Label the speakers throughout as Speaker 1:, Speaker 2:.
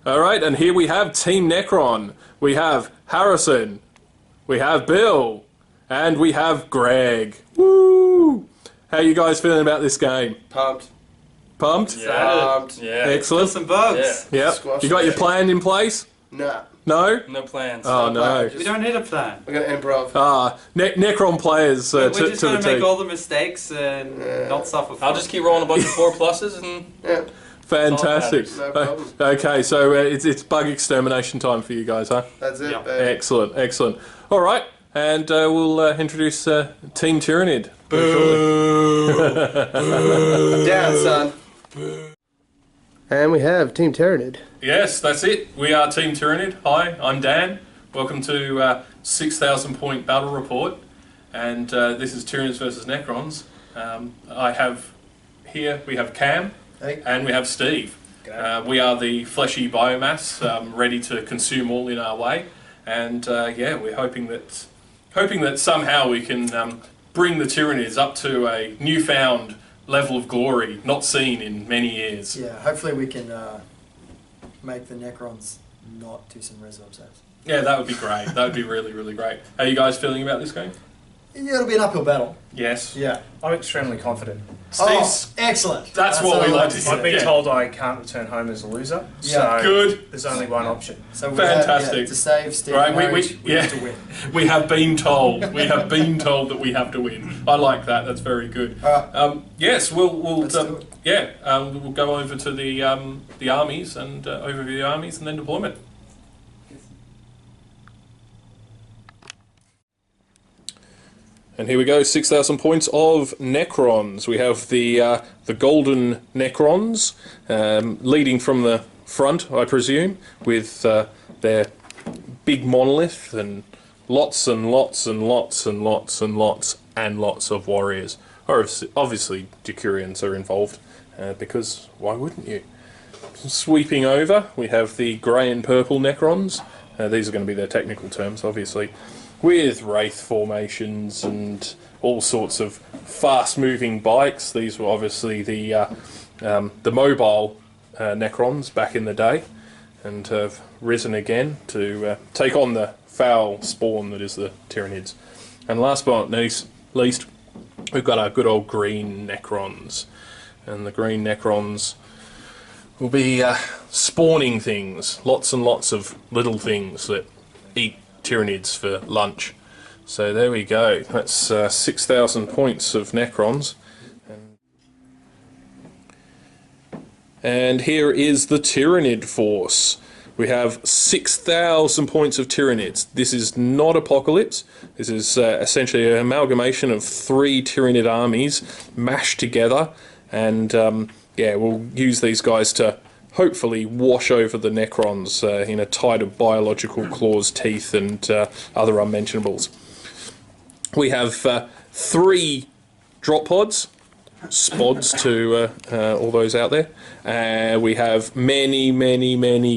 Speaker 1: Alright, and here we have Team Necron. We have Harrison, we have Bill, and we have Greg. Woo! How are you guys feeling about this game?
Speaker 2: Pumped.
Speaker 1: Pumped?
Speaker 2: Yeah. Pumped.
Speaker 3: Yeah.
Speaker 1: Excellent.
Speaker 3: Kill some bugs.
Speaker 1: Yeah. Yep. You got your plan in place?
Speaker 2: Nah.
Speaker 1: No?
Speaker 3: No plans.
Speaker 1: Oh, no.
Speaker 3: We don't need a plan.
Speaker 2: We're going to improv.
Speaker 1: Necron players
Speaker 3: We're
Speaker 1: to
Speaker 3: just going
Speaker 1: the
Speaker 3: to make
Speaker 1: team.
Speaker 3: all the mistakes and not suffer.
Speaker 4: I'll just keep rolling a bunch of 4+s and...
Speaker 2: Yeah.
Speaker 1: Fantastic.
Speaker 2: No problem.
Speaker 1: Okay, so it's bug extermination time for you guys, huh?
Speaker 2: That's it,
Speaker 3: Yeah.
Speaker 2: baby.
Speaker 1: Excellent, excellent. All right, and we'll introduce Team Tyranid.
Speaker 2: Down, son. And we have Team Tyranid.
Speaker 1: Yes, that's it. We are Team Tyranid. Hi, I'm Dan. Welcome to 6,000 point battle report, and this is Tyranids versus Necrons. We have Cam.
Speaker 2: Hey.
Speaker 1: And we have Steve. We are the fleshy biomass, ready to consume all in our way, and yeah, we're hoping that somehow we can bring the Tyranids up to a newfound level of glory not seen in many years.
Speaker 5: Yeah, hopefully we can make the Necrons not do some res obsess.
Speaker 1: Yeah, that would be great. That would be really, really great. How are you guys feeling about this game?
Speaker 5: Yeah, it'll be an uphill battle.
Speaker 1: Yes.
Speaker 5: Yeah.
Speaker 6: I'm extremely confident.
Speaker 1: Steve's,
Speaker 5: excellent.
Speaker 1: That's what we like to
Speaker 6: I've
Speaker 1: hear.
Speaker 6: been
Speaker 1: Yeah.
Speaker 6: told I can't return home as a loser,
Speaker 5: Yeah.
Speaker 6: so
Speaker 1: Good.
Speaker 6: there's only one option.
Speaker 5: So we
Speaker 1: Fantastic.
Speaker 5: Have, to save Steve
Speaker 1: Right,
Speaker 5: Marriage, we
Speaker 1: yeah.
Speaker 5: have to win.
Speaker 1: We have been told. We have been told that we have to win. I like that. That's very good. Yes, we'll
Speaker 5: Let's do it.
Speaker 1: we'll go over to the armies and overview the armies and then deployment. And here we go, 6,000 points of Necrons. We have the golden Necrons leading from the front, I presume, with their big monolith and lots and lots and lots and lots and lots and lots of warriors. Obviously, Decurions are involved, because why wouldn't you? Sweeping over, we have the grey and purple Necrons. These are going to be their technical terms, obviously, with wraith formations and all sorts of fast-moving bikes. These were obviously the mobile Necrons back in the day, and have risen again to take on the foul spawn that is the Tyranids. And last but not least, we've got our good old green Necrons, and the green Necrons will be spawning things, lots and lots of little things that eat Tyranids for lunch. So there we go, that's 6,000 points of Necrons. And here is the Tyranid force. We have 6,000 points of Tyranids. This is not Apocalypse. This is essentially an amalgamation of 3 Tyranid armies mashed together, and yeah, we'll use these guys to hopefully wash over the Necrons in a tide of biological claws, teeth, and other unmentionables. We have 3 drop pods, spods to all those out there. We have many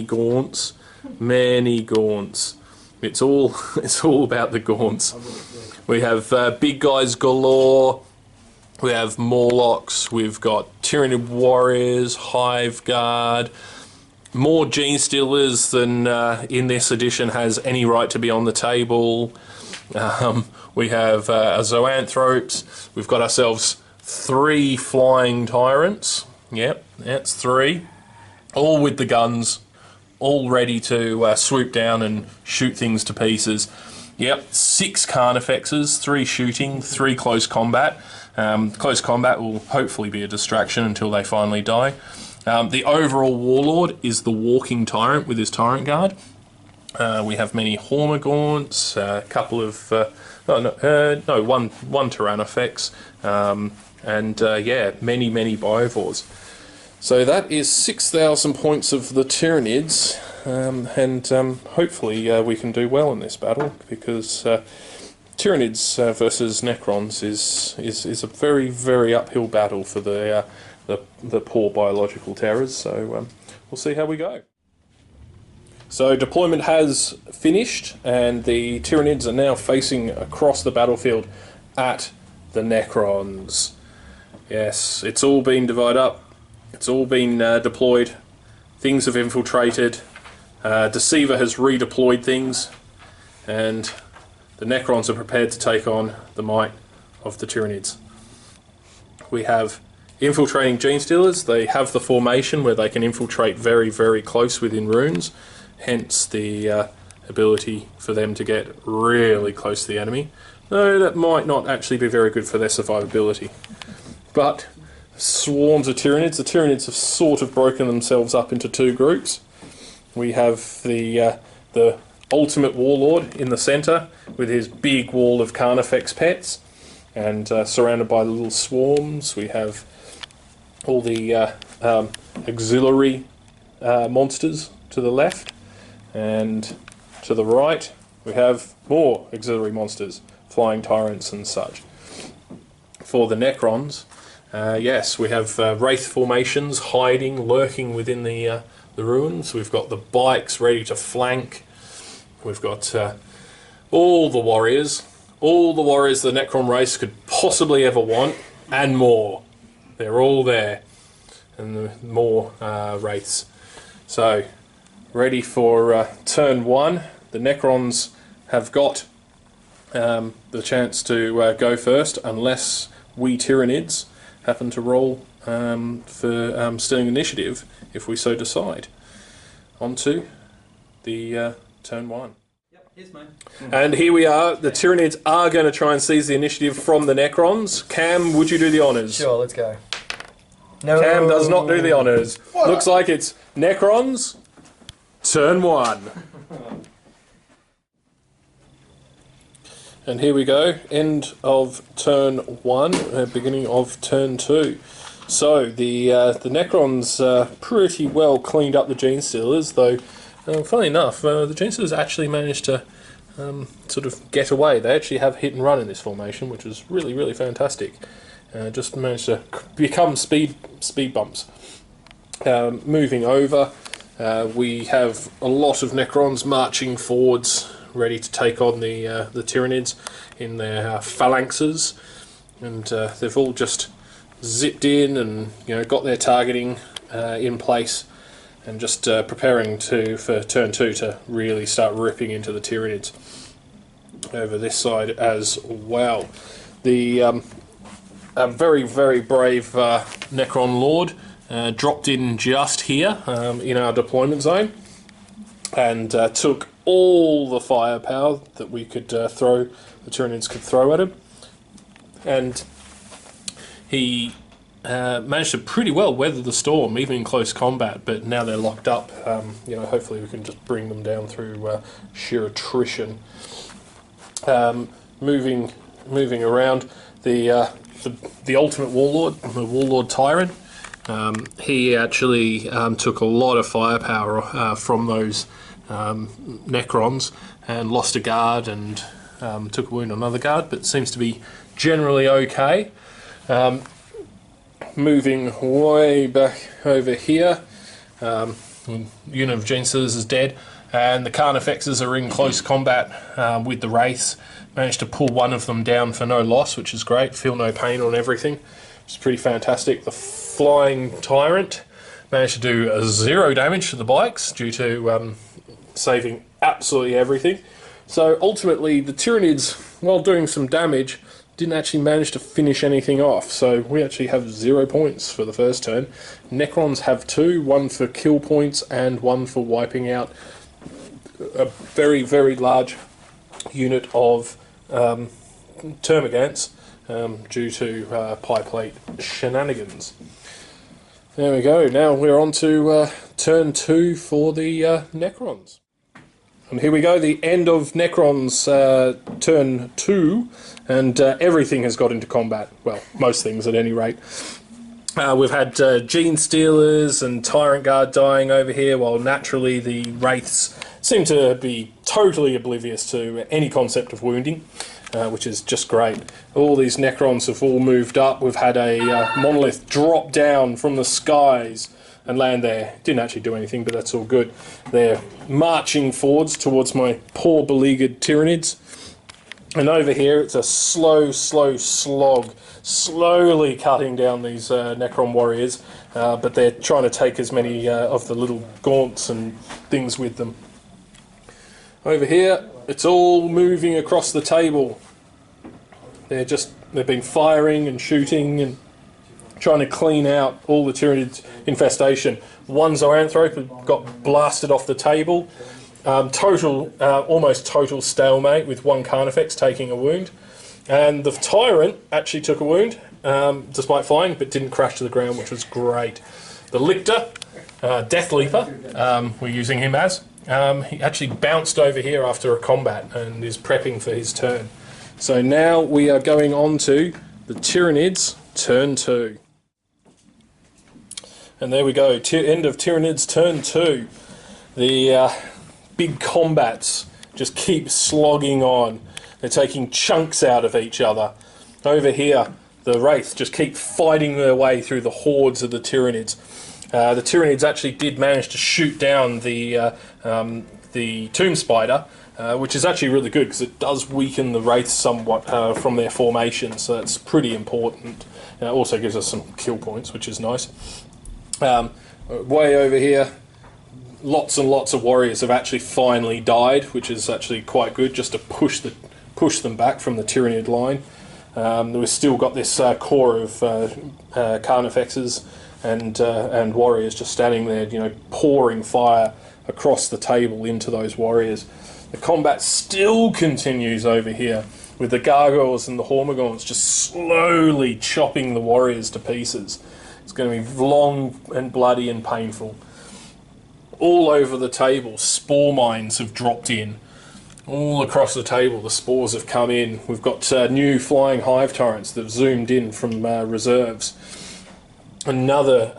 Speaker 1: gaunts, many gaunts. It's all about the gaunts. We have big guys galore. We have Morlocks, we've got Tyranid Warriors, Hive Guard, more Gene Stealers than in this edition has any right to be on the table. We have Zoanthropes, we've got ourselves 3 Flying Tyrants, yep, that's 3, all with the guns, all ready to swoop down and shoot things to pieces. Yep, 6 Carnifexes, 3 shooting, 3 close combat. Close combat will hopefully be a distraction until they finally die. The overall Warlord is the Walking Tyrant with his Tyrant Guard. We have many Hormagaunts, a couple of... one Tyrannofex, and yeah, many Biovores. So that is 6,000 points of the Tyranids, and hopefully we can do well in this battle, because Tyranids versus Necrons is a very uphill battle for the poor biological terrors. So we'll see how we go. So deployment has finished, and the Tyranids are now facing across the battlefield at the Necrons. Yes, it's all been divided up. It's all been deployed. Things have infiltrated. Deceiver has redeployed things, and the Necrons are prepared to take on the might of the Tyranids. We have infiltrating Gene Stealers. They have the formation where they can infiltrate very, very close within runes, hence the ability for them to get really close to the enemy, though that might not actually be very good for their survivability. But swarms of Tyranids. The Tyranids have sort of broken themselves up into two groups. We have the ultimate warlord in the centre with his big wall of Carnifex pets, and surrounded by little swarms. We have all the auxiliary monsters to the left, and to the right we have more auxiliary monsters, flying tyrants and such. For the Necrons, yes, we have wraith formations hiding, lurking within the ruins. We've got the bikes ready to flank. We've got all the warriors the Necron race could possibly ever want, and more. They're all there, and more wraiths. So, ready for turn one. The Necrons have got the chance to go first, unless we Tyranids happen to roll for stealing initiative, if we so decide. On to the turn one.
Speaker 3: Yep, here's mine.
Speaker 1: And here we are. The Tyranids are going to try and seize the initiative from the Necrons. Cam, would you do the honours?
Speaker 5: Sure, let's go. No.
Speaker 1: Cam does not do the honours. Looks like it's Necrons, turn one. And here we go. End of turn one, beginning of turn two. So the Necrons pretty well cleaned up the Gene Stealers, though funnily enough, the Gene Stealers actually managed to sort of get away. They actually have hit and run in this formation, which was really, really fantastic. Just managed to become speed bumps. Moving over, we have a lot of Necrons marching forwards, ready to take on the Tyranids in their phalanxes, and they've all just zipped in and got their targeting in place, and just preparing for turn two to really start ripping into the Tyranids. Over this side as well, the very, very brave Necron Lord dropped in just here in our deployment zone, and took all the firepower that we could the Tyranids could throw at him, and he managed to pretty well weather the storm, even in close combat. But now they're locked up. Hopefully we can just bring them down through sheer attrition. Moving around, the ultimate warlord, the warlord Tyrant. He actually took a lot of firepower from those Necrons, and lost a guard and took a wound on another guard, but seems to be generally okay. Moving way back over here, unit of Gene Stealers is dead, and the Carnifexes are in close combat with the Wraiths. Managed to pull one of them down for no loss, which is great. Feel no pain on everything. It's pretty fantastic. The Flying Tyrant managed to do 0 damage to the bikes due to saving absolutely everything. So ultimately the Tyranids, while doing some damage, didn't actually manage to finish anything off. So we actually have 0 points for the first turn. Necrons have 2, 1 for kill points and 1 for wiping out a very, very large unit of termagants due to pie plate shenanigans. There we go. Now we're on to turn 2 for the Necrons. And here we go, the end of Necrons turn 2, and everything has got into combat. Well, most things at any rate. We've had Gene Stealers and Tyrant Guard dying over here, while naturally the Wraiths seem to be totally oblivious to any concept of wounding, which is just great. All these Necrons have all moved up. We've had a monolith drop down from the skies and land there. Didn't actually do anything, but that's all good. They're marching forwards towards my poor beleaguered Tyranids. And over here, it's a slow slog, slowly cutting down these Necron warriors but they're trying to take as many of the little gaunts and things with them. Over here, it's all moving across the table. They've been firing and shooting and trying to clean out all the Tyranid infestation. One Zoanthrope got blasted off the table. Almost total stalemate with one Carnifex taking a wound. And the Tyrant actually took a wound, despite flying, but didn't crash to the ground, which was great. The Lictor, Death Leaper, we're using him as. He actually bounced over here after a combat and is prepping for his turn. So now we are going on to the Tyranids, turn 2. And there we go, end of Tyranids, turn 2. The big combats just keep slogging on. They're taking chunks out of each other. Over here, the Wraiths just keep fighting their way through the hordes of the Tyranids. The Tyranids actually did manage to shoot down the Tomb Spider, which is actually really good because it does weaken the Wraiths somewhat from their formation, so that's pretty important. It also gives us some kill points, which is nice. Way over here, lots and lots of warriors have actually finally died, which is actually quite good, just to push them back from the Tyranid line. We've still got this core of Carnifexes and warriors just standing there, pouring fire across the table into those warriors. The combat still continues over here with the Gargoyles and the Hormagaunts just slowly chopping the warriors to pieces. It's going to be long and bloody and painful. All over the table, spore mines have dropped in. All across the table, the spores have come in. We've got new flying hive tyrants that have zoomed in from reserves. Another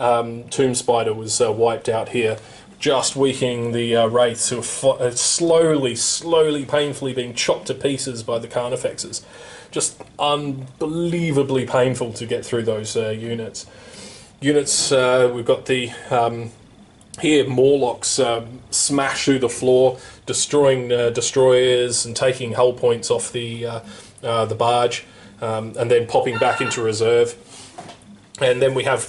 Speaker 1: Tomb Spider was wiped out here, just weakening the Wraiths, who are slowly, painfully being chopped to pieces by the Carnifexes. Just unbelievably painful to get through those units. We've got the here Morlocks smash through the floor, destroying destroyers and taking hull points off the barge, and then popping back into reserve. And then we have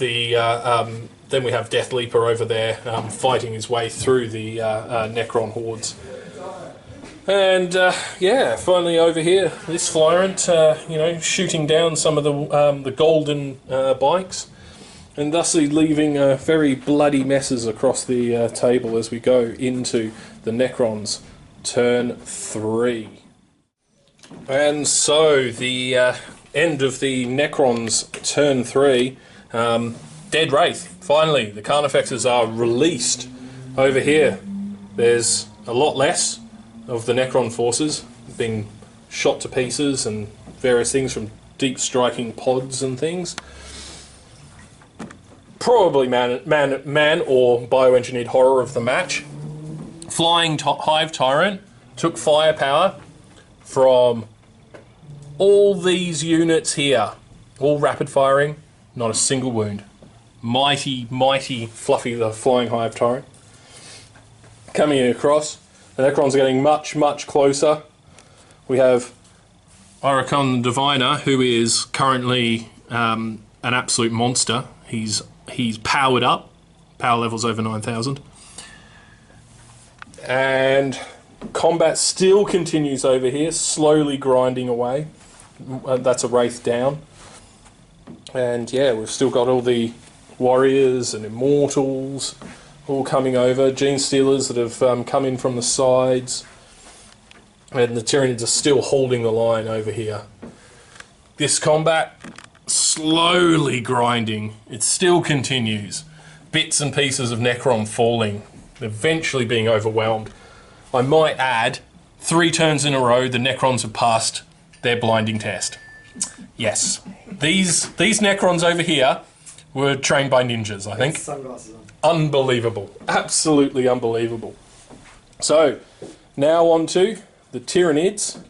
Speaker 1: Death Leaper over there fighting his way through the Necron hordes. And yeah, finally over here, this Flyrant, shooting down some of the golden bikes, and thusly leaving very bloody messes across the table as we go into the Necrons, turn 3. And so the end of the Necrons, turn 3. Dead Wraith. Finally, the Carnifexes are released. Over here, there's a lot less of the Necron forces being shot to pieces and various things from deep striking pods and things. Probably man or bioengineered horror of the match. Flying Hive Tyrant took firepower from all these units here. All rapid firing, not a single wound. Mighty, mighty Fluffy the Flying Hive Tyrant. Coming across, the Necrons are getting much, much closer. We have Oricon the Diviner, who is currently an absolute monster. He's powered up, power levels over 9,000. And combat still continues over here, slowly grinding away. That's a Wraith down. And yeah, we've still got all the warriors and immortals all coming over, gene stealers that have come in from the sides, and the Tyranids are still holding the line over here. This combat slowly grinding, it still continues. Bits and pieces of Necron falling, eventually being overwhelmed. I might add, 3 turns in a row the Necrons have passed their blinding test. Yes, these Necrons over here were trained by ninjas, I think.
Speaker 5: Sunglasses on.
Speaker 1: Unbelievable. Absolutely unbelievable. So, now on to the Tyranids,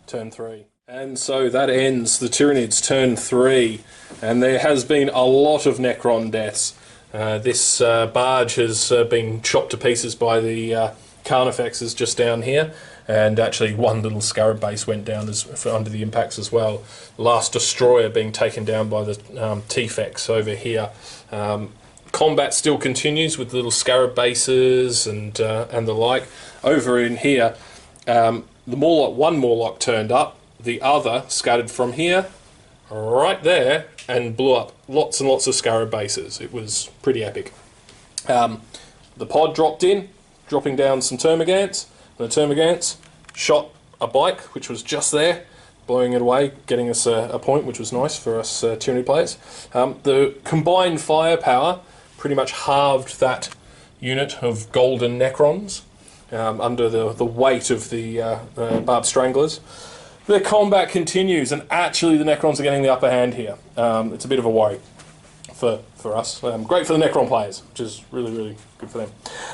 Speaker 1: turn 3. And so that ends the Tyranids, turn 3. And there has been a lot of Necron deaths. This barge has been chopped to pieces by the Carnifexes just down here. And actually one little Scarab base went down under the impacts as well. Last destroyer being taken down by the T-Fex over here. Combat still continues with little scarab bases and the like. Over in here, the one Morlock turned up, the other scattered from here, right there, and blew up lots and lots of scarab bases. It was pretty epic. The pod dropped in, dropping down some termagants. The termagants shot a bike, which was just there, blowing it away, getting us a point, which was nice for us Tyranid players. The combined firepower pretty much halved that unit of golden Necrons under the weight of the barbed stranglers. The combat continues, and actually the Necrons are getting the upper hand here. It's a bit of a worry for us. Great for the Necron players, which is really, really good for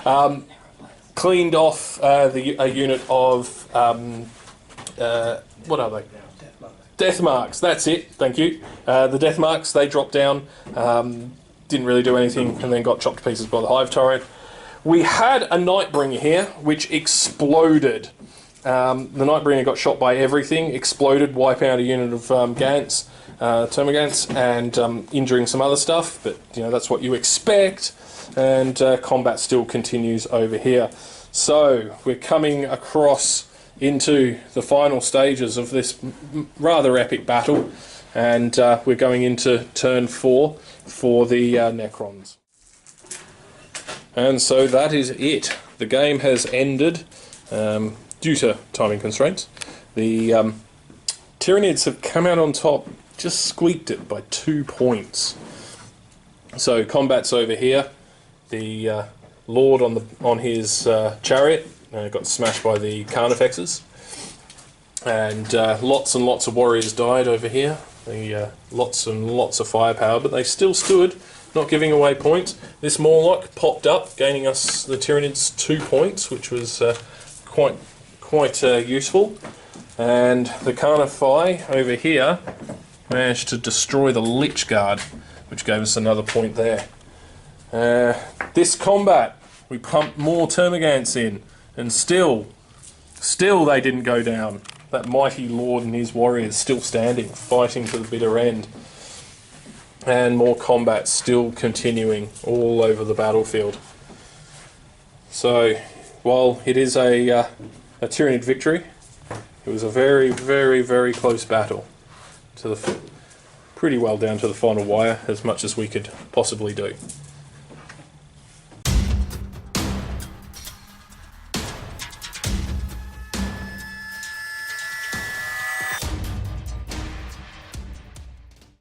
Speaker 1: them. Cleaned off a unit of... what are they? Death marks, that's it, thank you. The death marks, they dropped down, didn't really do anything, and then got chopped to pieces by the Hive Tyrant. We had a Nightbringer here, which exploded. The Nightbringer got shot by everything, exploded, wiping out a unit of Gants, Termagants, and injuring some other stuff, but you know, that's what you expect, and combat still continues over here. So, we're coming across into the final stages of this rather epic battle, and we're going into turn 4 for the Necrons. And so that is it. The game has ended due to timing constraints. The Tyranids have come out on top, just squeaked it by 2 points. So combat's over here. The Lord on his chariot got smashed by the Carnifexes, and lots and lots of warriors died over here. Lots and lots of firepower, but they still stood, not giving away points. This Morlock popped up, gaining us the Tyranids 2 points, which was quite useful. And the Carnify over here managed to destroy the Lich Guard, which gave us another point there. This combat, we pumped more Termagants in, and still they didn't go down. That mighty Lord and his warriors still standing, fighting to the bitter end. And more combat still continuing all over the battlefield. So, while it is a Tyranid victory, it was a very, very, very close battle. Pretty well down to the final wire, as much as we could possibly do.